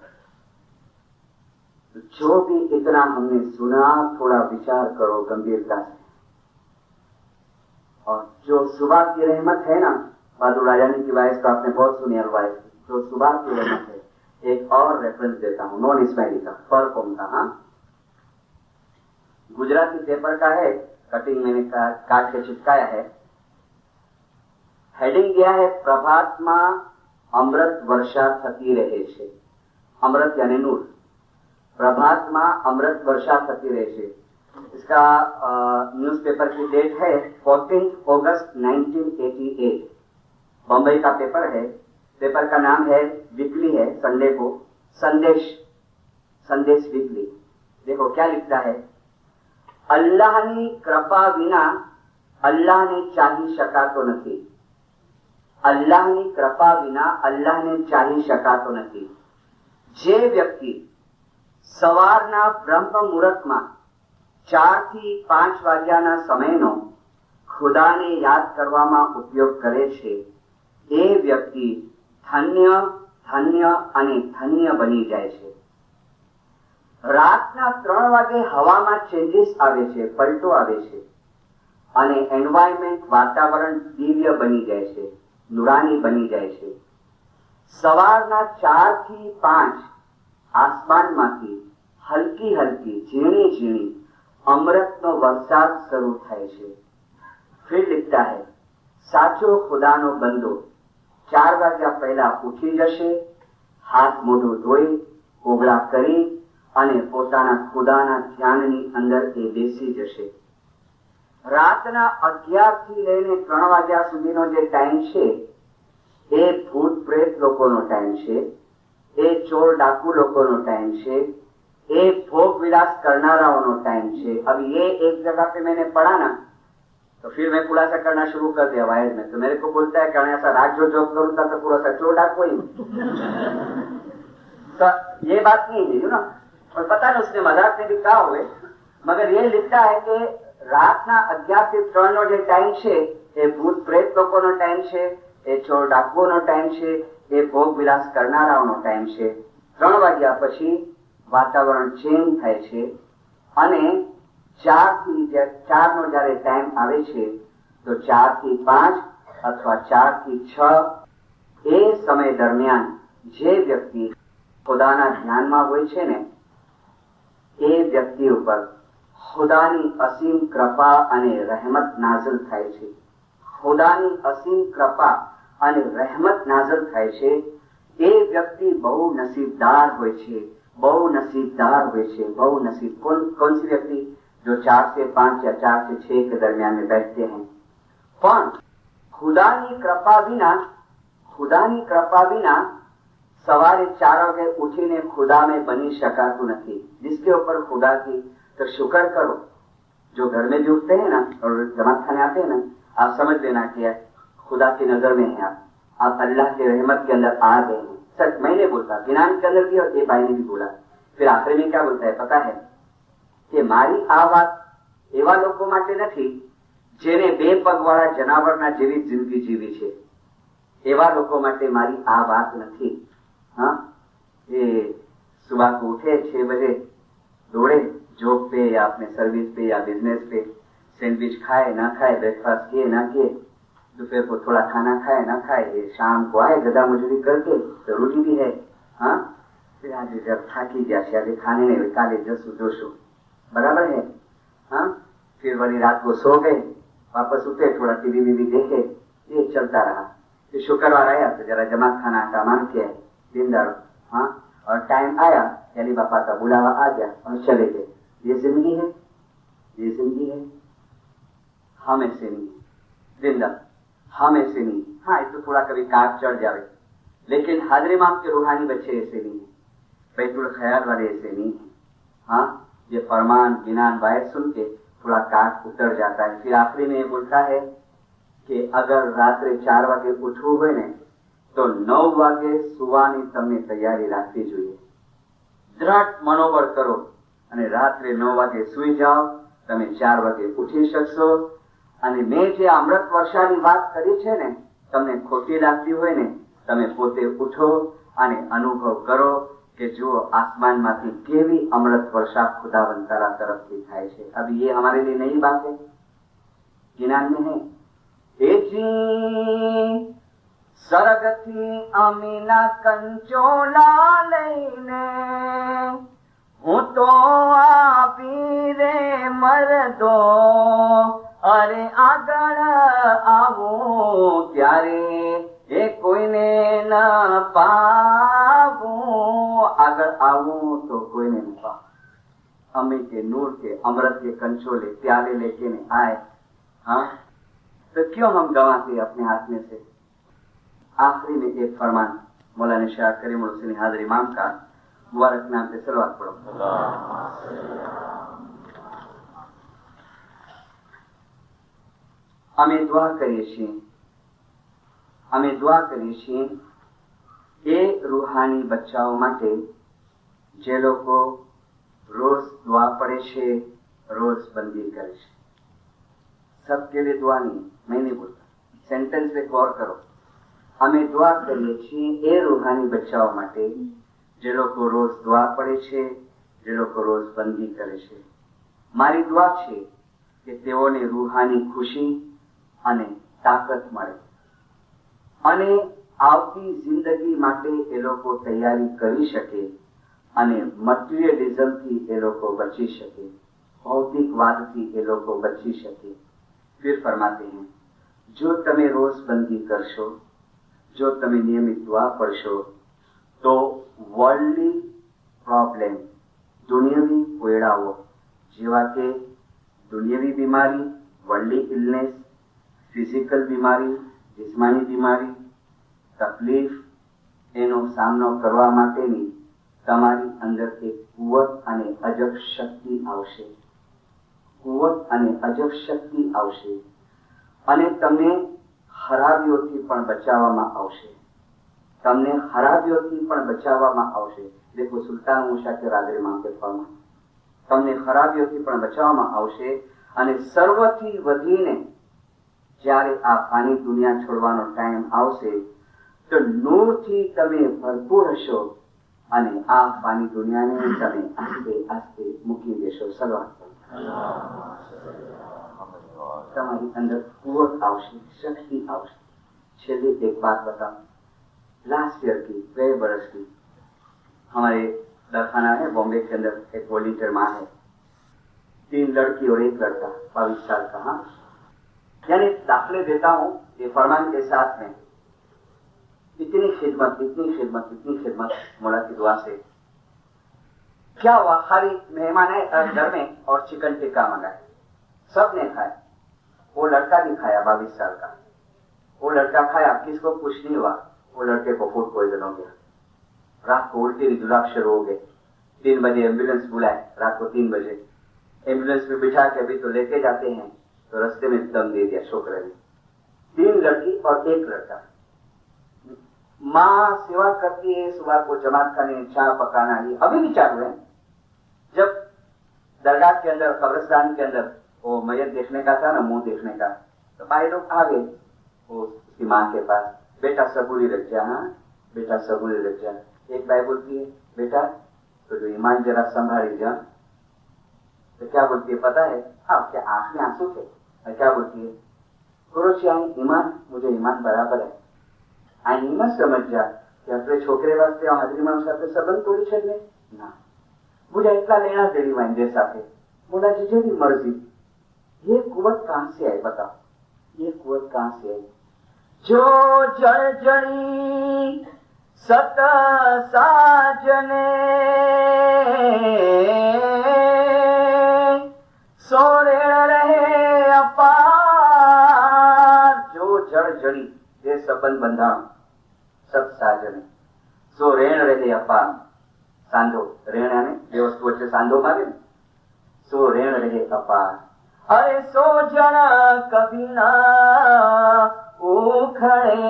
B: जो भी इतना हमने सुना, थोड़ा विचार करो गंभीरता से। और जो सुबह की रहमत है ना, बहादुर राजानी की वाइस तो आपने बहुत सुनी अलवाइस, जो सुबह की रहमत है। एक और रेफरेंस देता हूँ, नॉन इस्माइली का, परकोम का। हाँ, गुजराती पेपर का है, कटिंग मैंने काट के चिपकाया है। हेडिंग दिया है प्रभात में अमृत वर्षा थती रहे छे। अमृत यानी नूर, प्रभात में अमृत वर्षा थती रहे छे। इसका न्यूज़पेपर की डेट है 14 अगस्त 1988। बम्बई का पेपर है। पेपर का नाम है, वीकली है, संडे को, संदेश वीकली। देखो क्या लिखता है, अल्लाहनी कृपा विना अल्लाहने चाही शकातो नहीं। अल्लाहनी कृपा विना अल्लाहने चाही शकातो नहीं। जे व्यक्ति સવારના બ્રહ્મ મુહૂર્તમાં 4 થી 5 વાગ્યાના સમયનો ખુદાને યાદ કરવામાં ઉપયોગ કરે છે, એ વ્યક્તિ ધન્ય ધન્ય અને ધન્ય બની જાય છે। રાતના 3 વાગે હવામાં ચેન્જીસ આવે છે, પલટો આવે છે અને એન્વાયરમેન્ટ, વાતાવરણ દિવ્ય બની જાય છે, નુરાની બની જાય છે। સવારના 4 થી 5 આસમાનમાંથી હલકી હલકી ઝીણી ઝીણી અમૃતનો વરસાદ શરૂ થાય છે। फिर लिखता है, साचो खुदानो बंदो 4 વાગ્યા પહેલા ઉઠી જશે, હાથ મોઢું ધોઈ કોગળા કરી અને પોતાના ખુદાના ધ્યાનની અંદર એ બેસી જશે। રાતના 11 થી લઈને 3 વાગ્યા સુધીનો જે ટાઈમ છે, એ ભૂત પ્રેત લોકોનો ટાઈમ છે, એ ચોર डाकू लोगों टाइम है, ये भोग विलास करनाराओं टाइम है। अब ये एक जगह पे मैंने पढ़ा ना, तो फिर मैं खुलासा करना शुरू कर दिया वायद में। तो मेरे को बोलता है कि ऐसा रात जो जॉब करूँ था तो पूरा सा चोर डाकू ही। तो ये बात नहीं है ना, और पता नहीं उसने मजाक में भी कहा हुए, मगर ये लिखता है कि रातना 11 થી 3 નો જે ટાઈમ છે, એ ભૂત પ્રેત લોકોનો ટાઈમ છે, એ ચોર ડાકુઓનો ટાઈમ છે, એ ભોગ વિલાસ કરનારાઓનો ટાઈમ છે। 3 વાગ્યા પછી વાતાવરણ ચેન્જ થાય છે અને 4 નો જયારે ટાઈમ આવે છે તો 4 થી 5 અથવા 4 થી 6 એ સમય દરમિયાન જે વ્યક્તિ ખુદાના ધ્યાનમાં હોય છે ને એ વ્યક્તિ ઉપર ખુદાની અસીમ કૃપા અને રહેમત નાઝિલ થાય છે. ખુદાની અસીમ કૃપા અને રહેમત નાઝિલ થાય છે. એ વ્યક્તિ બહુ નસીબદાર હોય છે, બહુ નસીબદાર હોય છે, બહુ नसीब. कौन सी व्यक्ति जो 4 से 5 या 4 से 6 के दरमियान में बैठते हैं. પણ ખુદાની કૃપા વિના सवारे 4 वागे उठीने खुदा में बनी शकातु नहीं. जिसके ऊपर खुदा की तो शुक्र करो. जो घर में भी उठते हैं ना और जमात खाने आते हैं ना, आप समझ लेना कि खुदा की नजर में है, आप अल्लाह के रहमत के अंदर आ गए हैं. सच मैंने बोलता, गिनान के अंदर भी और ये भाई ने भी बोला. फिर आखिर में क्या बोलता है पता है कि मारी आ बात एवा लोगों માટે નથી જેને બે પગવાળા જનાવરના જેવી જિંદગી જીવી છે. એવા લોકો માટે મારી આ વાત નથી. हाँ, ये सुबह को उठे 6 बजे, दौड़े जॉब पे या अपने सर्विस पे या बिजनेस पे, सैंडविच खाए ना खाए, ब्रेकफास्ट किए ना किए, दोपहर को थोड़ा खाना खाए ना खाए, ये शाम को आए गधा मजूरी करके, जरूरी भी है. हाँ, फिर आज जब थाकी गया आज खाने नहीं, काले जसू जोशो, बराबर है. हाँ, फिर वही रात को सो गए, वापस उठे, थोड़ा टीवी वीवी देखे, ये चलता रहा. फिर शुक्रवार आया तो जरा जमात खाना का मान किया दिन दारो. हाँ, और टाइम आया यानी बापा का बुलावा आ गया और चले गए. ये जिंदगी है, ये जिंदगी है. हम ऐसे नहीं दिन दार, हम ऐसे नहीं. हाँ, ये तो थोड़ा कभी काट चढ़ जावे, लेकिन हाजरे माम के रूहानी बच्चे ऐसे नहीं है, बैतुल ख्याल वाले ऐसे नहीं है. हाँ, ये फरमान गिनान वायद सुन के थोड़ा काट उतर जाता है. फिर आखिरी में ये बोलता है कि अगर रात्रे 4 वागे उठવું હોય ને तो 9 वागे સુવાની તમને તૈયારી રાખવી જોઈએ. દ્રઢ મનોબળ કરો અને રાત્રે 9 વાગે સૂઈ જાઓ, તમે 4 વાગે ઉઠી શકશો. અને મેં જે અમૃત વર્ષાની વાત કરી છે ને, તમને ખોટી લાગતી હોય ને, તમે પોતે ઉઠો અને અનુભવ કરો કે જો આસમાનમાંથી કેવી અમૃત વર્ષા ખુદાવંદ તારા તરફથી થાય છે. अब ये हमारे लिए नई बात है, गिनान में है. ए जी सरगथी अमीना कंचोला लईने હું તો આપી રે મરદો, અરે આગળ આવો ત્યારે એ કોઈને ન પાવું. આગળ આવું તો કોઈને ન પાવું. અમે के नूर के अमृत के कंचोले प्याले लेके ने आए. हाँ, तो क्यों हम गंवाते अपने हाथ में से. आखिरी में एक फरमान मौलाना शाह करीम हुसैन हाजरी इमाम का मुबारक नाम से सलवात पढ़ो. અમે દુઆ કરીએ છીએ એ રૂહાની બચ્ચાઓ માટે જે લોકો રોજ દુઆ પડે છે, રોજ બંદી કરે છે. सबके लिए दुआ नहीं, मैं नहीं बोलता, सेंटेंस पे गौर करो. અમે દુઆ કરીએ છીએ એ રૂહાની બચ્ચાઓ માટે જે લોકો રોજ દુઆ પડે છે, જે લોકો રોજ બંદી કરે છે. મારી દુઆ છે કે તેઓને રૂહાની ખુશી અને તાકાત મળે અને આવતી જિંદગી માટે એ લોકો તૈયારી કરી શકે અને મટીરિયલિઝમથી એ લોકો બચી શકે, ભૌતિકવાદથી એ લોકો બચી શકે. फिर फरमाते हैं, जो तमे रोज बंदी करशो, जो तमे नियमित दुआ पढ़शो तो वर्ल्डली प्रॉब्लम, दुनियावी कोयड़ाओ जेवा के दुनियावी बीमारी, वर्ल्डली इलनेस, फिजिकल बीमारी, जिस्मानी बीमारी, तकलीफ, એનો સામનો કરવા માટેની તમારી અંદર એક કુવત અને અજબ શક્તિ આવશે. કુવત અને અજબ શક્તિ આવશે અને તમને ખરાબીઓથી પણ બચાવવામાં આવશે. તમને ખરાબીઓથી પણ બચાવવામાં આવશે. देखो सुल्तान मूसा के राजा इमाम के फरमान, તમને ખરાબીઓથી પણ બચાવવામાં આવશે અને સર્વથી વધીને જ્યારે આ પાની દુનિયા છોડવાનો ટાઈમ આવશે તો નૂરથી તમે ભરપૂર હશો અને આ પાની દુનિયાને તમે આસ્તે આસ્તે મૂકી દેશો. સલવાત તમારી અંદર કુવત આવશે, शक्ति આવશે. છેલ્લી एक बात बताऊं. लास्ट ईयर की, गए बरस की, हमारे दरखाना है बॉम्बे के अंदर, एक वॉलंटियर माँ है, 3 लड़की और 1 लड़का, 22 साल का. हाँ, यानी दाखिले देता हूँ ये फरमान के साथ में. इतनी खिदमत, इतनी खिदमत, इतनी खिदमत मौला की दुआ से. क्या हुआ, खाली मेहमान है घर में और चिकन टिक्का मंगाए, सबने खाया. वो लड़का भी खाया 22 साल का. वो लड़का खाया, किसको कुछ नहीं हुआ. वो लड़के को फूड पॉइजन हो गया. रात को उल्टी रुद्राक्षर हो गए. 3 बजे एम्बुलेंस बुलाए, रात को 3 बजे एम्बुलेंस में बिठा के अभी तो लेके जाते हैं, तो रास्ते में दम दे दिया छोकरे ने. 3 लड़की और 1 लड़का. माँ सेवा करती है, सुबह को जमात खाने चाय पकाना, ये अभी भी चालू है. जब दरगाह के अंदर, कब्रिस्तान के अंदर वो मैयत देखने का था ना, मुंह देखने का, तो भाई लोग आ गए वो उसकी माँ के पास. बेटा सबूरी रख जा, हाँ बेटा सबूरी रख जा. एक भाई बोलती है, बेटा तो जो ईमान जरा संभाली जा. तो क्या बोलती है पता है, हाँ क्या आंख में आंसू थे. और क्या बोलती है, कुरोशी ईमान, मुझे ईमान बराबर है. આ હિંમત સમજ જા કે આપણે છોકરે વાસ્તે હાજરી માં સાથે સંબંધ તોડી છે ને ના. मुझे इतना लेना देनी वाइंदे साथे, बोला जीजे की मर्जी. ये कुवत कहां से आई बताओ, ये कुवत कहां से आई. जो जड़ जड़ी सत साजने सोरे रहे अपार. जो जड़ जड़ी ये संबंध बंधा सत साजने सो रेण रहे अपार. सांधो रेण यानी બે વસ્તુ વચ્ચે सांधो मारे, सो रेण रहे अपार. अरे सो जन कभी ना उखड़े,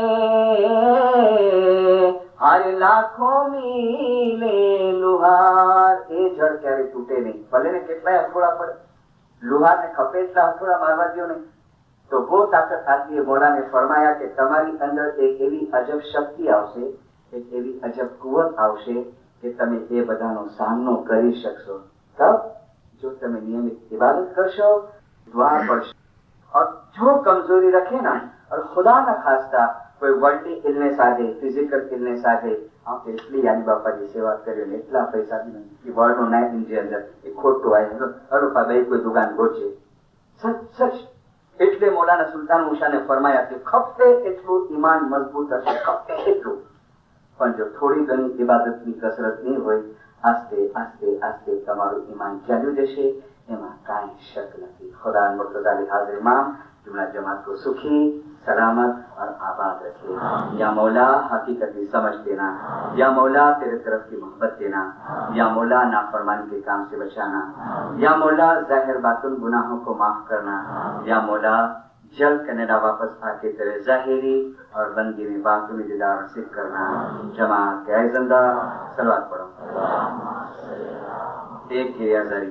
B: अरे लाखों मीले लुहार. એ જળ ક્યારે તૂટે નહીં, ભલે ને કેટલાય હથોડા પડે, લુહાર ને ખપે એટલા હથોડા મારવા દો નહીં. तो वो ताकत आती है. मौला ने फरमाया कि તમારી અંદર એક એવી અજબ શક્તિ આવશે, એક એવી અજબ કુવત આવશે કે તમે એ બધાનો સામનો કરી શકશો. તબ જો તમે નિયમિત इबादत કરશો, दुआ पढ़शो, और जो कमजोरी रखे ना, और खुदा न खास्ता कोई वर्ल्डी इलनेस आ गई, फिजिकल इलनेस आ गई, आप इसलिए यानी बापा जी सेवा करियो ने એટલા પૈસા બી નહીં કે વર્લ્ડનો નાઇટ ઇન્જે અંદર એ ખોટું આવ્યું અરુપા ભાઈ કોઈ દુકાન ગોચે. સચ સચ એટલે મૌલાના સુલતાન મૂસાને ફરમાયા કે ખપે એટલું ઈમાન મજબૂત હશે, ખપે એટલું. પણ જો થોડી ઘણી ઇબાદતની કસરત નહીં હોય, આસ્તે આસ્તે આસ્તે તમારું ઈમાન ચાલ્યું જશે, એમાં કાંઈ શક નથી. खुदा मुर्तजा हाजिर इमाम जुमला जमात को सुखी, सलामत और आबाद रखे. या मौला हकीकती समझ देना, या मौला तेरे तरफ की मोहब्बत देना, या मौला नाफरमानी के काम से बचाना, या मौला जाहिर बातुन गुनाहों को माफ करना, या मौला जल्द कनाडा वापस आके तेरे जाहिरी और बंदी में बातुनी दीदार नसीब करना. जमात के जिंदा सलवात पढ़ो. एक के आजारी